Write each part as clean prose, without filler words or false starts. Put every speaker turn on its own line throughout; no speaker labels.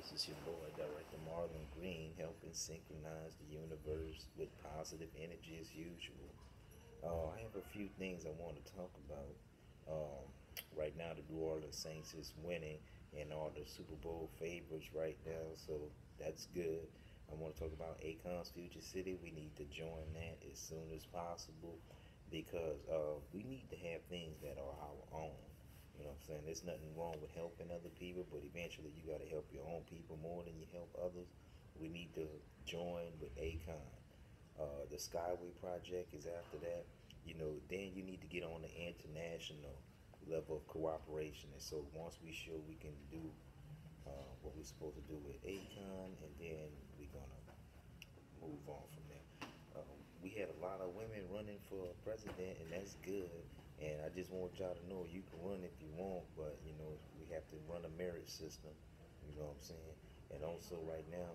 This is your boy, Director Marlon Green, helping synchronize the universe with positive energy as usual. I have a few things I want to talk about. Um, right now, the New Orleans Saints is winning and are the Super Bowl favorites right now, so that's good. I want to talk about Akon's Future City. We need to join that as soon as possible because we need to have things that are our own. You know what I'm saying? There's nothing wrong with helping other people, but eventually you got to help your own people more than you help others. We need to join with Akon. The Skyway Project is after that. Then you need to get on the international level of cooperation. And so once we show we can do what we're supposed to do with Akon, and then we're gonna move on from there. We had a lot of women running for president, and that's good. And I just want y'all to know you can run if you want, but we have to run a merit system. You know what I'm saying? And also, right now,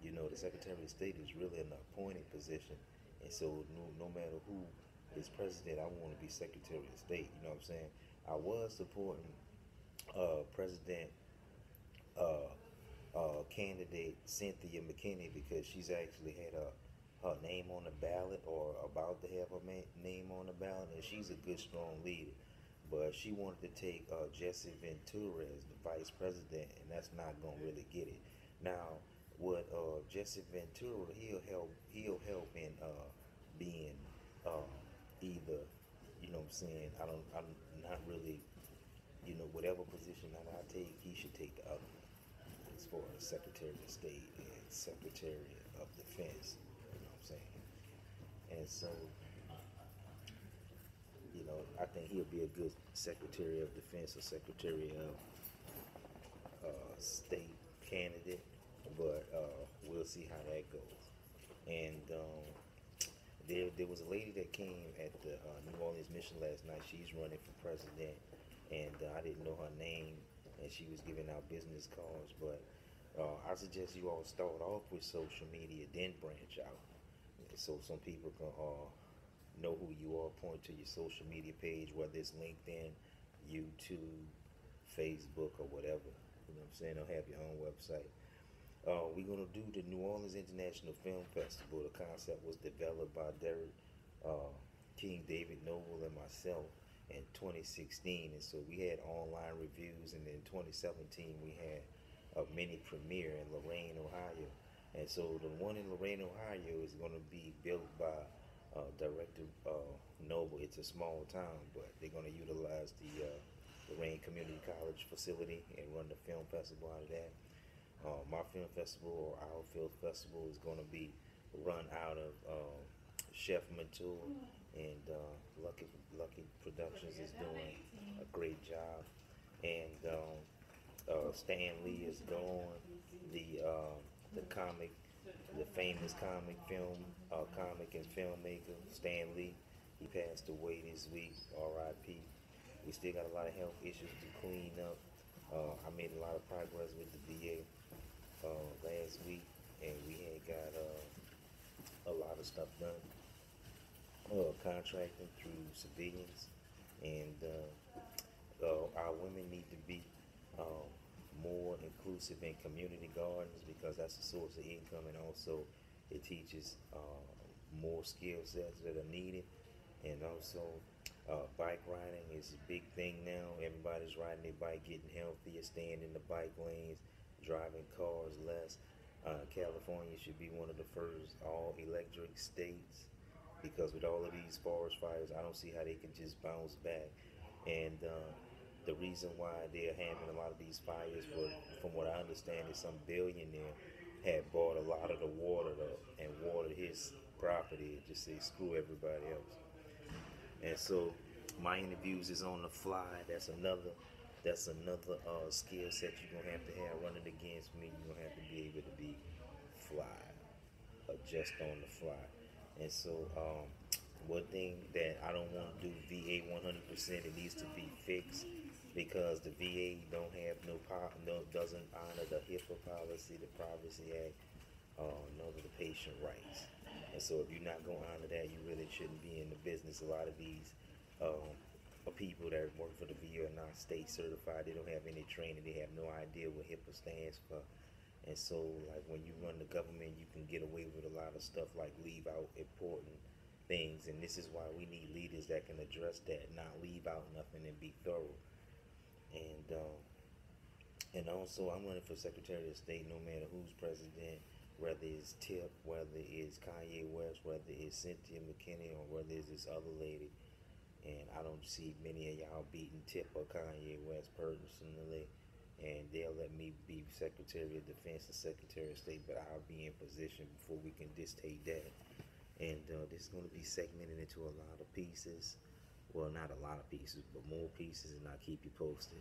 the Secretary of State is really an appointed position, and so no matter who is president, I want to be Secretary of State. You know what I'm saying? I was supporting President uh, candidate Cynthia McKinney because she's actually had her name on the ballot or about to have her name on the ballot, and she's a good, strong leader. But she wanted to take Jesse Ventura as the vice president, and that's not gonna really get it. Now, what Jesse Ventura he'll help in being either, what I'm saying, I'm not really, whatever position that I take, he should take the other one as far as Secretary of State and Secretary of Defense. You know what I'm saying? And so, I think he'll be a good Secretary of Defense or Secretary of State candidate, but we'll see how that goes. And there was a lady that came at the New Orleans mission last night. She's running for president, and I didn't know her name, and she was giving out business cards. But I suggest you all start off with social media, then branch out, so some people can know who you are. Point to your social media page, whether it's LinkedIn, YouTube, Facebook, or whatever. You know what I'm saying? Or have your own website. We're gonna do the New Orleans International Film Festival. The concept was developed by Derek King, David Noble, and myself in 2016, and so we had online reviews, and in 2017 we had a mini premiere in Lorain, Ohio. And so the one in Lorain, Ohio is going to be built by Director Noble. It's a small town, but they're going to utilize the Lorain Community College facility and run the film festival out of that. My film festival, or our film festival, is going to be run out of Chef Matul, and Lucky Productions is doing a great job. And Stan Lee is gone. The comic, the famous comic and filmmaker Stan Lee, he passed away this week. R.I.P. We still got a lot of health issues to clean up. I made a lot of progress with the VA last week, and we had got a lot of stuff done. Contracting through civilians, and our women need to be um, more inclusive in community gardens because that's a source of income, and also it teaches more skill sets that are needed. And also, bike riding is a big thing now. Everybody's riding their bike, getting healthier, staying in the bike lanes, driving cars less. California should be one of the first all electric states because with all of these forest fires, I don't see how they can just bounce back. And the reason why they're having a lot of these fires, from what I understand, is some billionaire had bought a lot of the water up and watered his property and just say screw everybody else. And so my interviews is on the fly. That's another skill set you're gonna have running against me. You're gonna have to be able to be fly, adjust on the fly. And so one thing that I don't want to do VA 100%, it needs to be fixed because the VA don't have no doesn't honor the HIPAA policy, the Privacy Act, none of the patient rights. And so if you're not going to honor that, you really shouldn't be in the business. A lot of these people that work for the VA are not state certified. They don't have any training. They have no idea what HIPAA stands for. And so, like when you run the government, you can get away with a lot of stuff, like leave out important things. And this is why we need leaders that can address that, not leave out nothing and be thorough. And also, I'm running for Secretary of State, no matter who's president, whether it's Tip, whether it's Kanye West, whether it's Cynthia McKinney, or whether it's this other lady. And I don't see many of y'all beating Tip or Kanye West personally. And they'll let me be Secretary of Defense and Secretary of State, but I'll be in position before we can dictate that. And this is going to be segmented into a lot of pieces. Well, not a lot of pieces, but more pieces, and I'll keep you posted.